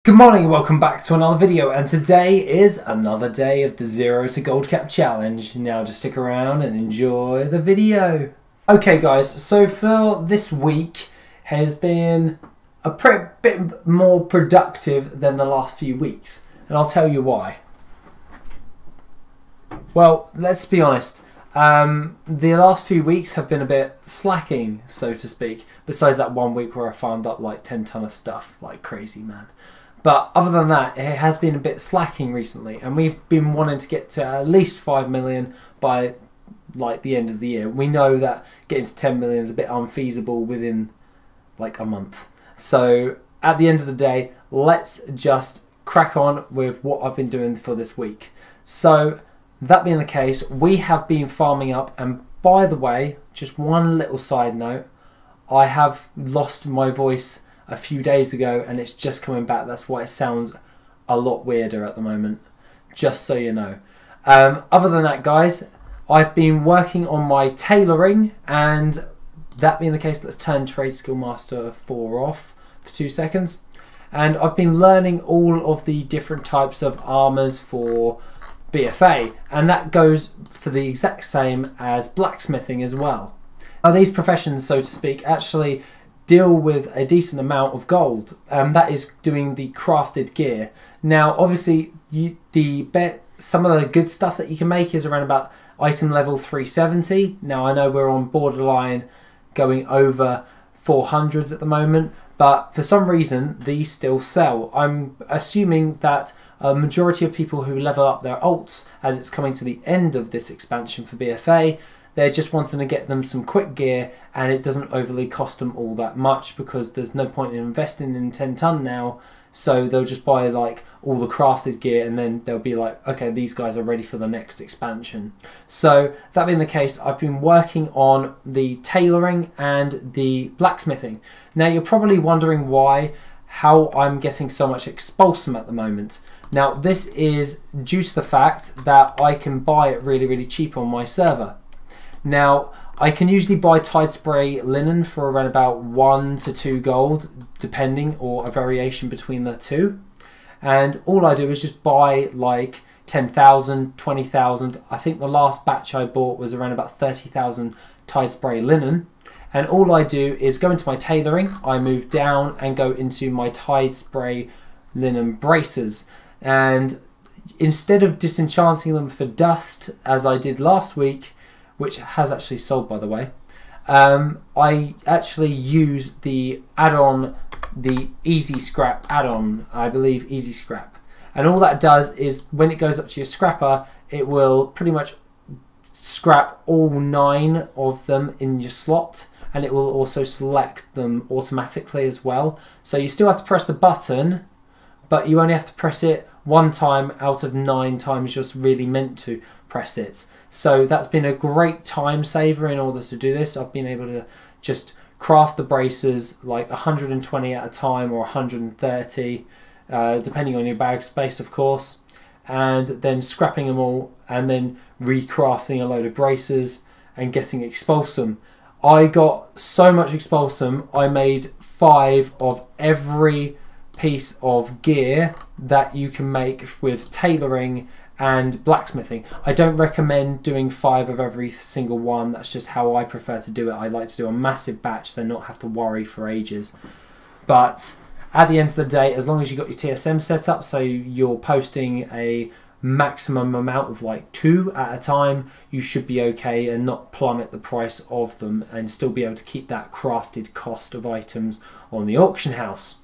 Good morning and welcome back to another video, and today is another day of the 0 to Gold Cap Challenge. Now just stick around and enjoy the video. Okay guys, so for this week has been a bit more productive than the last few weeks, and I'll tell you why. Well, let's be honest, the last few weeks have been a bit slacking, so to speak, besides that 1 week where I farmed up like 10 ton of stuff like crazy, man. But other than that, it has been a bit slacking recently, and we've been wanting to get to at least 5 million by like the end of the year. We know that getting to 10 million is a bit unfeasible within like a month. So at the end of the day, let's just crack on with what I've been doing for this week. So that being the case, we have been farming up, and by the way, just one little side note, I have lost my voice a few days ago and it's just coming back. That's why it sounds a lot weirder at the moment, just so you know. Other than that guys, I've been working on my tailoring, and that being the case, let's turn Trade Skill Master 4 off for 2 seconds. And I've been learning all of the different types of armors for BFA, and that goes for the exact same as blacksmithing as well. Now these professions, so to speak, actually deal with a decent amount of gold, that is doing the crafted gear. Now obviously some of the good stuff that you can make is around about item level 370. Now I know we're on borderline going over 400s at the moment, but for some reason these still sell. I'm assuming that a majority of people who level up their alts as it's coming to the end of this expansion for BFA, they're just wanting to get them some quick gear, and it doesn't overly cost them all that much because there's no point in investing in 10 ton now. So they'll just buy like all the crafted gear, and then they'll be like, okay, these guys are ready for the next expansion. So that being the case, I've been working on the tailoring and the blacksmithing. Now you're probably wondering how I'm getting so much expulsum at the moment. Now this is due to the fact that I can buy it really cheap on my server. Now, I can usually buy Tide Spray linen for around about 1 to 2 gold, depending, or a variation between the two. And all I do is just buy like 10,000, 20,000. I think the last batch I bought was around about 30,000 Tide Spray linen. And all I do is go into my tailoring, I move down and go into my Tide Spray linen braces. And instead of disenchanting them for dust, as I did last week, which has actually sold by the way, I actually use the add-on, the Easy Scrap add-on, I believe Easy Scrap. And all that does is when it goes up to your scrapper, it will pretty much scrap all 9 of them in your slot, and it will also select them automatically as well. So you still have to press the button, but you only have to press it 1 time out of 9 times you're really meant to press it. So that's been a great time saver in order to do this. I've been able to just craft the braces like 120 at a time or 130, depending on your bag space of course, and then scrapping them all and then recrafting a load of braces and getting expulsum. I got so much expulsum, I made 5 of every piece of gear that you can make with tailoring and blacksmithing. I don't recommend doing 5 of every single one. That's just how I prefer to do it. I like to do a massive batch, then not have to worry for ages. But at the end of the day, as long as you got your TSM set up so you're posting a maximum amount of like 2 at a time, you should be okay and not plummet the price of them, and still be able to keep that crafted cost of items on the auction house.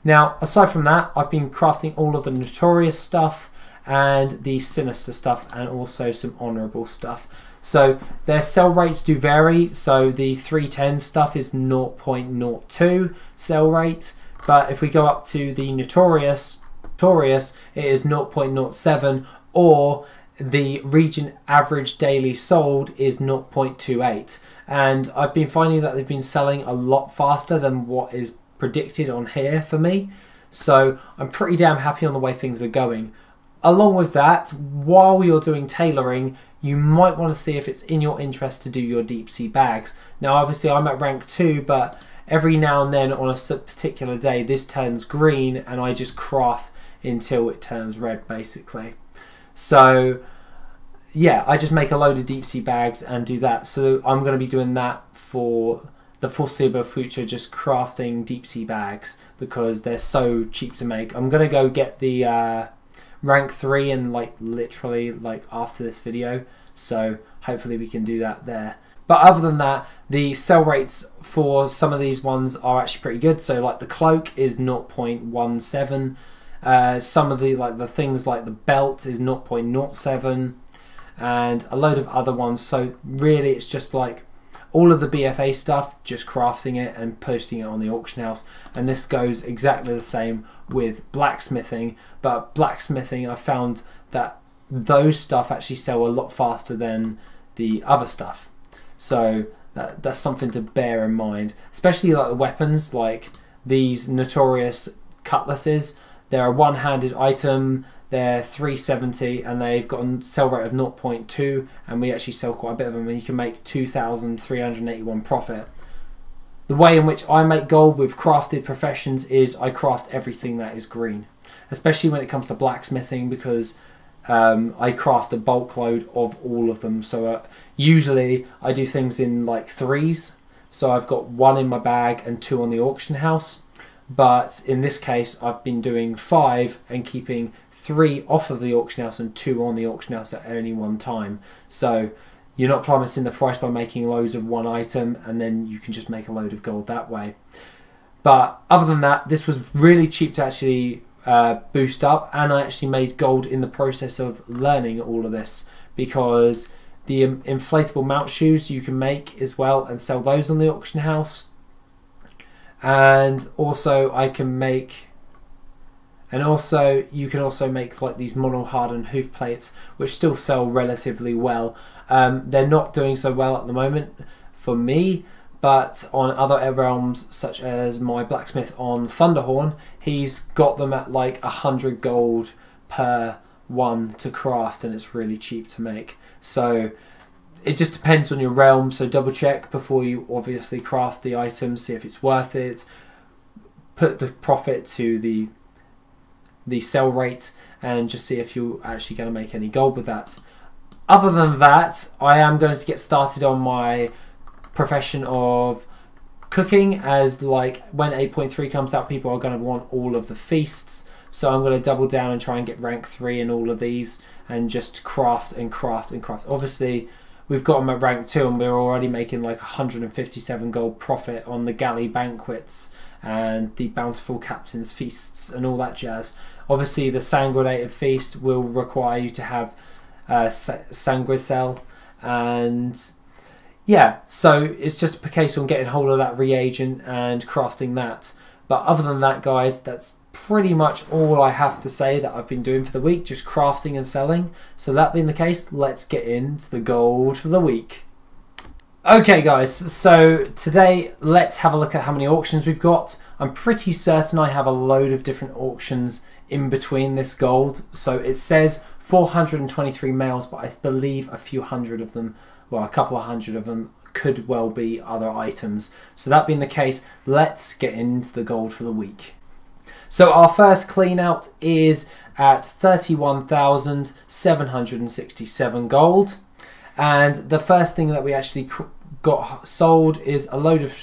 Now aside from that, I've been crafting all of the notorious stuff and the sinister stuff, and also some honourable stuff. So their sell rates do vary. So the 310 stuff is 0.02 sell rate, but if we go up to the notorious, it is 0.07, or the region average daily sold is 0.28. And I've been finding that they've been selling a lot faster than what is predicted on here for me. So I'm pretty damn happy on the way things are going. Along with that, while you're doing tailoring, you might want to see if it's in your interest to do your deep sea bags. Now obviously I'm at rank 2, but every now and then on a particular day this turns green, and I just craft until it turns red basically. So yeah, I just make a load of deep sea bags and do that. So I'm going to be doing that for the foreseeable future, just crafting deep sea bags because they're so cheap to make. I'm going to go get the rank 3 and literally after this video, so hopefully we can do that there. But other than that, the sell rates for some of these ones are actually pretty good. So like the cloak is 0.17, some of the things like the belt is 0.07, and a load of other ones. So really it's just like all of the BFA stuff, just crafting it and posting it on the auction house. And this goes exactly the same with blacksmithing, but blacksmithing I found that those stuff actually sell a lot faster than the other stuff. So that's something to bear in mind, especially like the weapons, like these notorious cutlasses. They're a one-handed item, they're 370 and they've got a sell rate of 0.2, and we actually sell quite a bit of them, and you can make 2,381 profit. The way in which I make gold with crafted professions is I craft everything that is green, especially when it comes to blacksmithing, because I craft a bulk load of all of them. So usually I do things in like 3s, so I've got 1 in my bag and 2 on the auction house. But in this case I've been doing 5 and keeping 3 off of the auction house and 2 on the auction house at any one time. So you're not plummeting the price by making loads of one item, and then you can just make a load of gold that way. But other than that, this was really cheap to actually boost up, and I actually made gold in the process of learning all of this, because the inflatable mount shoes you can make as well and sell those on the auction house. And also I can make, and also you can also make like these model hardened hoof plates, which still sell relatively well. They're not doing so well at the moment for me, but on other realms such as my blacksmith on Thunderhorn, he's got them at like 100 gold per one to craft, and it's really cheap to make. So it just depends on your realm, so double check before you obviously craft the item, see if it's worth it, put the profit to the sell rate, and just see if you're actually going to make any gold with that. Other than that, I am going to get started on my profession of cooking, as like when 8.3 comes out, people are going to want all of the feasts. So I'm going to double down and try and get rank 3 in all of these and just craft and craft and craft. Obviously we've got them at rank 2 and we're already making like 157 gold profit on the galley banquets and the bountiful captain's feasts and all that jazz. Obviously the sanguinated feast will require you to have sanguicell, and yeah, so it's just a case on getting hold of that reagent and crafting that. But other than that, guys, that's pretty much all I have to say that I've been doing for the week, just crafting and selling. So that being the case, let's get into the gold for the week. Okay guys, so today let's have a look at how many auctions we've got. I'm pretty certain I have a load of different auctions in between this gold. So it says 423 males, but I believe a few hundred of them, well, a couple of hundred of them could well be other items. So that being the case, let's get into the gold for the week. So our first clean out is at 31,767 gold. And the first thing that we actually got sold is a load of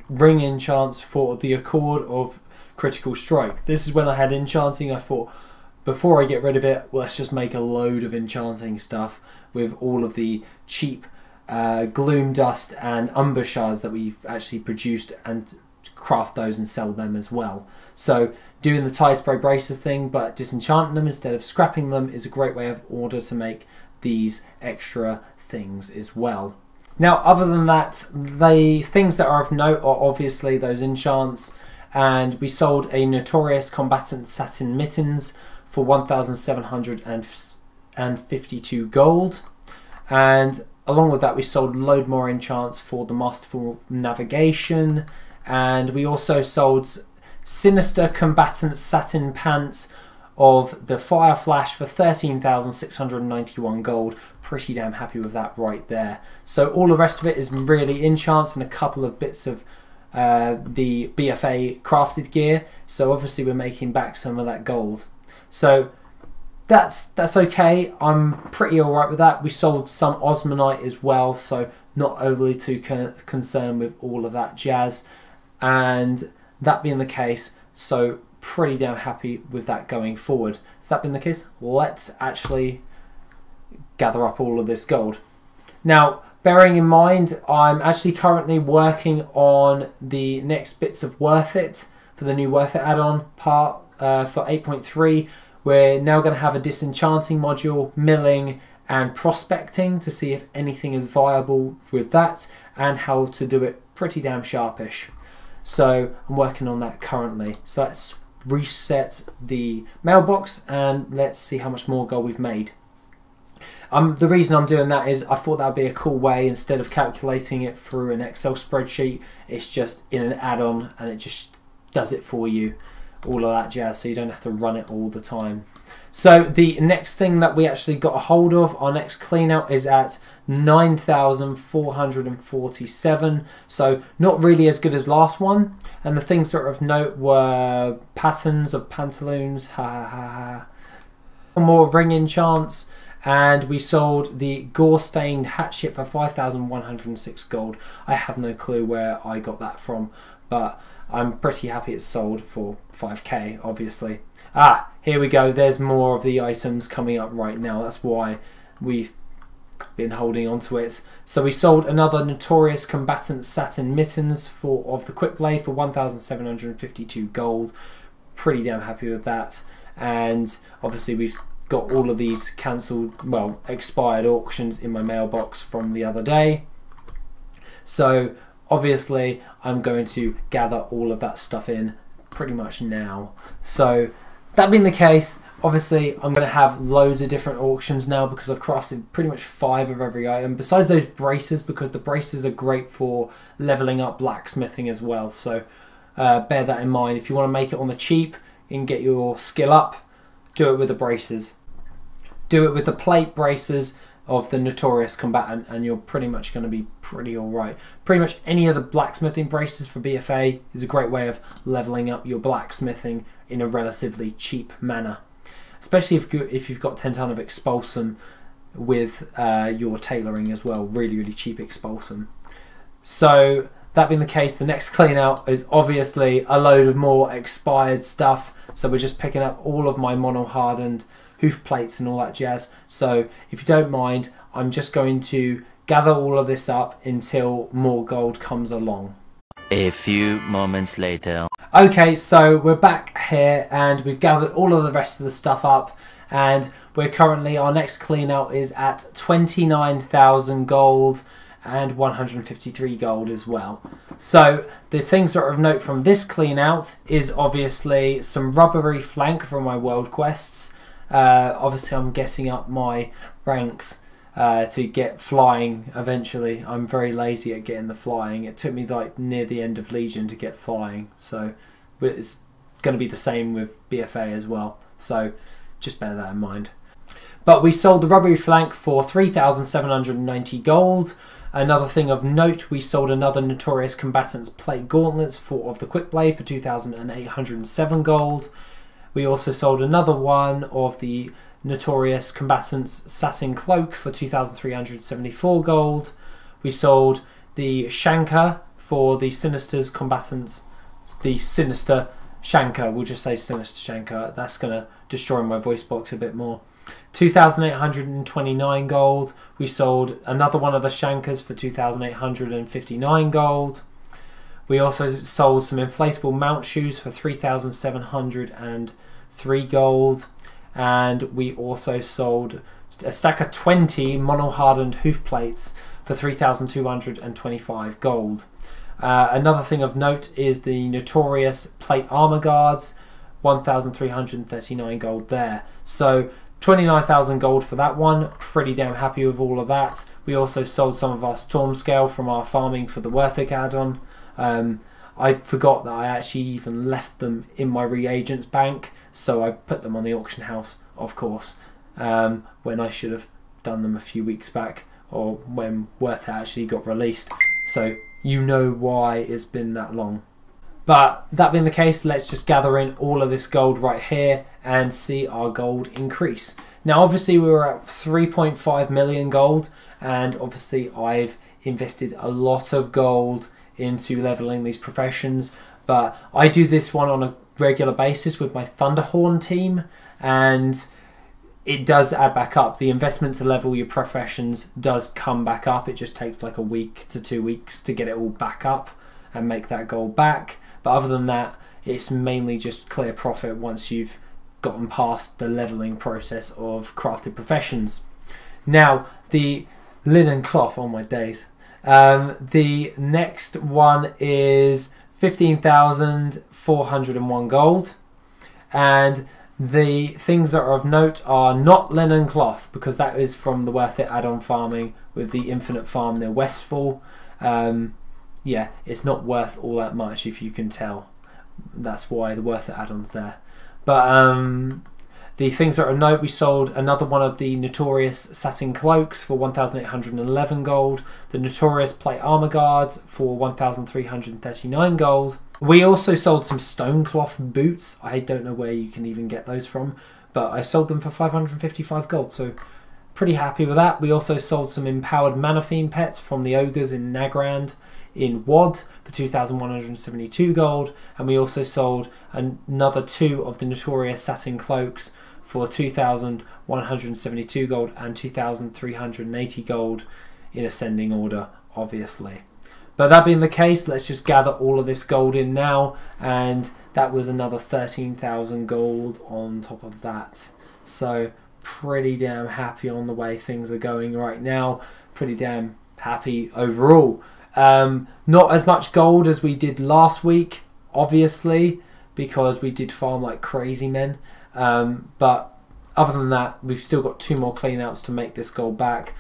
ring enchants for the Accord of Critical Strike. This is when I had enchanting. I thought, before I get rid of it, let's just make a load of enchanting stuff with all of the cheap gloom dust and umber shards that we've actually produced, and craft those and sell them as well. So doing the tie spray braces thing but disenchanting them instead of scrapping them is a great way of order to make these extra things as well. Now other than that, the things that are of note are obviously those enchants, and we sold a Notorious Combatant Satin Mittens for 1,752 gold, and along with that we sold a load more enchants for the Masterful Navigation, and we also sold Sinister Combatant Satin Pants of the Fire Flash for 13,691 gold. Pretty damn happy with that right there. So all the rest of it is really enchants and a couple of bits of the BFA crafted gear, so obviously we're making back some of that gold. So that's okay. I'm pretty alright with that. We sold some osmanite as well, so not overly too concerned with all of that jazz. And that being the case, so pretty damn happy with that going forward. So that being the case, let's actually gather up all of this gold. Now, bearing in mind, I'm actually currently working on the next bits of Worth It for the new Worth It add-on part for 8.3. We're now going to have a disenchanting module, milling and prospecting to see if anything is viable with that and how to do it pretty damn sharpish. So I'm working on that currently. So let's reset the mailbox and let's see how much more gold we've made. The reason I'm doing that is I thought that would be a cool way, instead of calculating it through an Excel spreadsheet, it's just in an add-on and it just does it for you, all of that jazz, so you don't have to run it all the time. So the next thing that we actually got a hold of, our next clean out, is at 9,447, so not really as good as last one. And the things that are of note were patterns of pantaloons, more ring enchants, and we sold the gore-stained hatchet for 5,106 gold. I have no clue where I got that from, but I'm pretty happy it's sold for 5k, obviously. Ah, here we go. There's more of the items coming up right now. That's why we've been holding on to it. So we sold another Notorious Combatant satin mittens of the quick blade for 1,752 gold. Pretty damn happy with that. And obviously we've got all of these cancelled, well, expired auctions in my mailbox from the other day. So obviously I'm going to gather all of that stuff in pretty much now. So that being the case, obviously I'm going to have loads of different auctions now because I've crafted pretty much 5 of every item, besides those braces, because the braces are great for leveling up blacksmithing as well. So bear that in mind. If you want to make it on the cheap and get your skill up, do it with the braces. Do it with the plate braces of the Notorious Combatant and you're pretty much going to be pretty alright. Pretty much any of the blacksmithing braces for BFA is a great way of leveling up your blacksmithing in a relatively cheap manner. Especially if you've got 10 ton of expulsum with your tailoring as well. Really, really cheap expulsum. So that being the case, the next clean out is obviously a load of more expired stuff. So we're just picking up all of my mono hardened hoof plates and all that jazz. So if you don't mind, I'm just going to gather all of this up until more gold comes along. A few moments later. Okay, so we're back here and we've gathered all of the rest of the stuff up, and we're currently, our next clean out is at 29,000 gold and 153 gold as well. So the things that are of note from this clean out is obviously some rubbery flank from my world quests. Obviously I'm getting up my ranks to get flying eventually. I'm very lazy at getting the flying. It took me like near the end of Legion to get flying, so it's going to be the same with BFA as well, so just bear that in mind. But we sold the rubbery flank for 3,790 gold. Another thing of note, we sold another Notorious Combatant's plate gauntlets of the quick blade for 2,807 gold. We also sold another one of the Notorious Combatant's satin cloak for 2,374 gold. We sold the Shanker for the Sinister's Combatants, the Sinister Shanker, we'll just say Sinister Shanker, that's going to destroy my voice box a bit more. 2,829 gold. We sold another one of the Shankers for 2,859 gold. We also sold some inflatable mount shoes for 3,703 gold. And we also sold a stack of 20 mono hardened hoof plates for 3,225 gold. Another thing of note is the Notorious plate armor guards, 1,339 gold there. So 29,000 gold for that one. Pretty damn happy with all of that. We also sold some of our storm scale from our farming for the Worth It add-on. I forgot that I actually even left them in my reagents bank, so I put them on the auction house, of course, when I should have done them a few weeks back, or when Worth It actually got released. So you know why it's been that long. But that being the case, let's just gather in all of this gold right here and see our gold increase. Now obviously we were at 3.5 million gold, and obviously I've invested a lot of gold into leveling these professions, but I do this one on a regular basis with my Thunderhorn team, and it does add back up. The investment to level your professions does come back up. It just takes like a week to 2 weeks to get it all back up and make that gold back. But other than that, it's mainly just clear profit once you've gotten past the leveling process of crafted professions. Now, the linen cloth, oh my days. The next one is 15,401 gold. And the things that are of note are not linen cloth, because that is from the Worth It add-on farming with the Infinite Farm near Westfall. Yeah, it's not worth all that much, if you can tell. That's why the Worth It add-on's there. But the things that are of note, we sold another one of the Notorious Satin Cloaks for 1,811 gold. The Notorious Plate Armor Guards for 1,339 gold. We also sold some stone cloth boots. I don't know where you can even get those from, but I sold them for 555 gold, so pretty happy with that. We also sold some empowered Manafine pets from the Ogres in Nagrand in WOD for 2,172 gold, and we also sold another 2 of the Notorious Satin Cloaks for 2,172 gold and 2,380 gold in ascending order, obviously. But that being the case, let's just gather all of this gold in now, and that was another 13,000 gold on top of that. So pretty damn happy on the way things are going right now. Pretty damn happy overall. Not as much gold as we did last week, obviously, because we did farm like crazy men. But other than that, we've still got 2 more cleanouts to make this gold back.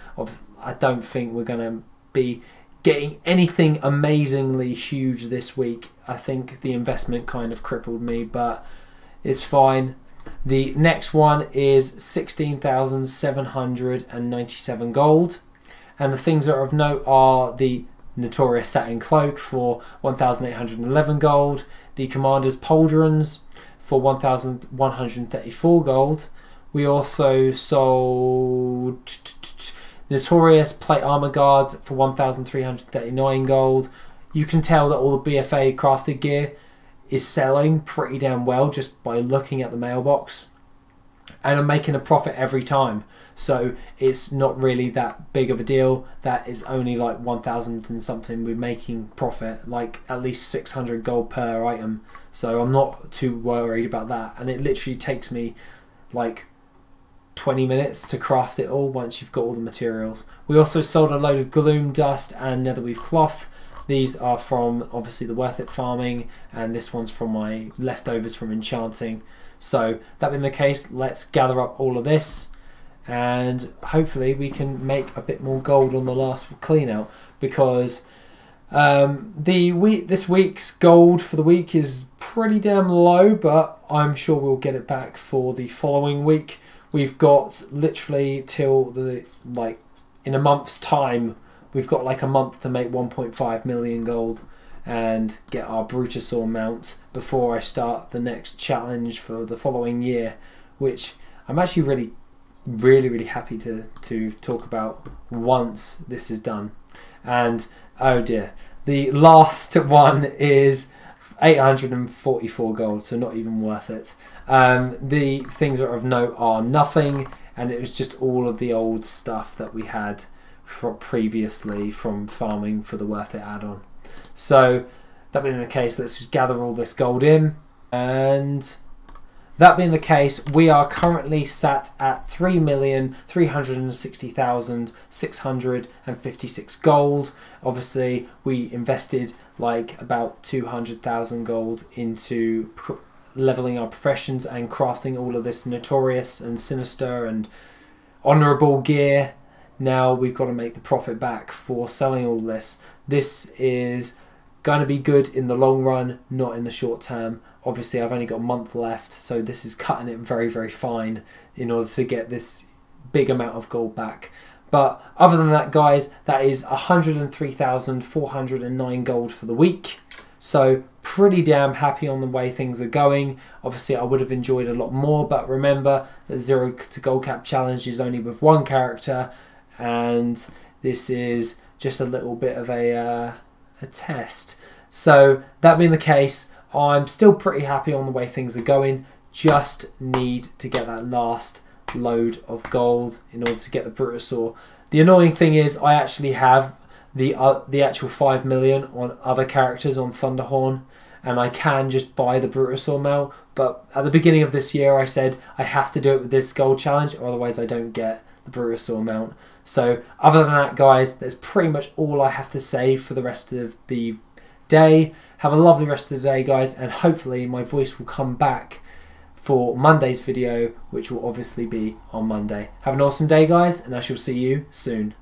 I don't think we're going to be getting anything amazingly huge this week. I think the investment kind of crippled me, but it's fine. The next one is 16,797 gold, and the things that are of note are the Notorious Satin Cloak for 1,811 gold, the Commander's Pauldrons for 1,134 gold. We also sold Notorious Plate Armor Guards for 1,339 gold. You can tell that all the BFA crafted gear is selling pretty damn well just by looking at the mailbox. And I'm making a profit every time. So it's not really that big of a deal. That is only like 1,000 and something we're making profit. Like at least 600 gold per item. So I'm not too worried about that. And it literally takes me like 20 minutes to craft it all once you've got all the materials. We also sold a load of gloom dust and netherweave cloth. These are from obviously the Worth It farming, and this one's from my leftovers from enchanting. So that being the case, let's gather up all of this and hopefully we can make a bit more gold on the last clean out, because this week's gold for the week is pretty damn low, but I'm sure we'll get it back for the following week. We've got literally till in a month's time, we've got like a month to make 1.5 million gold and get our Brutosaur mount before I start the next challenge for the following year, which I'm actually really happy to talk about once this is done. And oh dear, the last one is 844 gold, so not even worth it. The things that are of note are nothing, and it was just all of the old stuff that we had previously from farming for the Worth It add-on. So that being the case, let's just gather all this gold in, and that being the case, we are currently sat at 3,360,656 gold. Obviously we invested like about 200,000 gold into leveling our professions and crafting all of this notorious and sinister and honourable gear. Now we've got to make the profit back for selling all this. This is going to be good in the long run, not in the short term. Obviously I've only got a month left, so this is cutting it very fine in order to get this big amount of gold back. But other than that, guys, that is 103,409 gold for the week. So pretty damn happy on the way things are going. Obviously, I would have enjoyed a lot more, but remember, the 0 to gold cap challenge is only with one character, and this is just a little bit of a test. So that being the case, I'm still pretty happy on the way things are going. Just need to get that last load of gold in order to get the Brutosaur. The annoying thing is I actually have the actual 5 million on other characters on Thunderhorn, and I can just buy the Brutosaur mount, but at the beginning of this year I said I have to do it with this gold challenge, or otherwise I don't get the Brutosaur mount. So other than that, guys, that's pretty much all I have to say for the rest of the day. Have a lovely rest of the day, guys, and hopefully my voice will come back for Monday's video, which will obviously be on Monday. Have an awesome day, guys, and I shall see you soon.